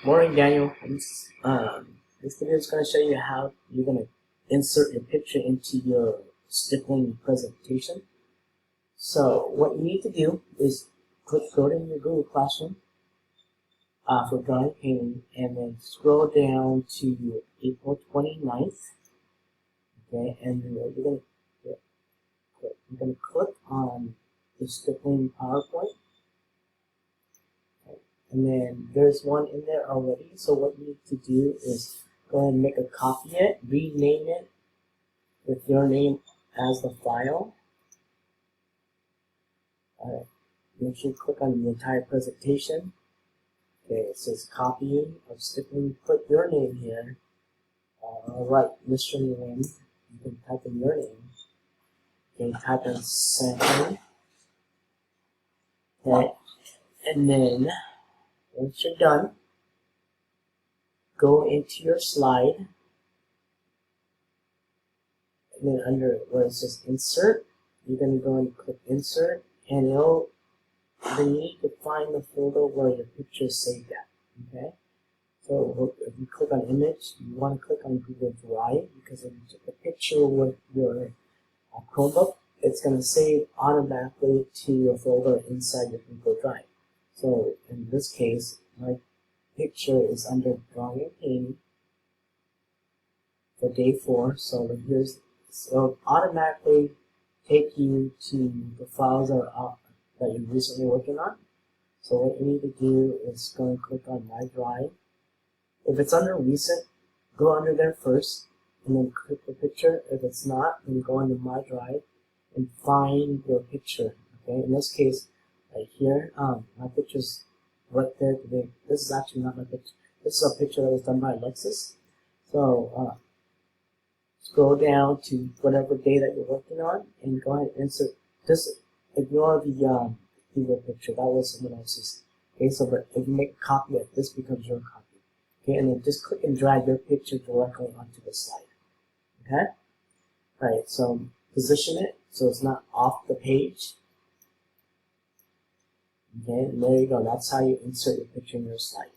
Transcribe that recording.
Morning, Daniel. This video is going to show you how you're going to insert your picture into your stippling presentation. So what you need to do is go to your Google Classroom for drawing painting, and then scroll down to April 29th. Okay, and then you're going to click on the stippling PowerPoint. And then there's one in there already, so what you need to do is go ahead and make a copy of it, rename it with your name as the file. Alright, make sure you click on the entire presentation. Okay, it says copying of stippling, put your name here. Alright, Mr. Nguyen, you can type in your name. You can type in Sam. Okay, and then once you're done, go into your slide, and then under where it says Insert, you're going to go and click Insert, and you need to find the folder where your picture is saved at. Okay, so if you click on Image, you want to click on Google Drive, because if you took a picture with your Chromebook, it's going to save automatically to your folder inside your Google Drive. So in this case, my picture is under drawing and painting for day 4. So it'll automatically take you to the files that you're recently working on. So what you need to do is go and click on My Drive. If it's under recent, go under there first and then click the picture. If it's not, then go into My Drive and find your picture. Okay, in this case, right here, my picture's right there today. This is actually not my picture. This is a picture that was done by Alexis. So scroll down to whatever day that you're working on, and go ahead and insert. Just ignore the picture. That was someone else's. Okay, so but if you make a copy of it, this becomes your copy. Okay, and then just click and drag your picture directly onto the slide. Okay. All right. So position it so it's not off the page. Okay, and there you go. That's how you insert your picture in your slide.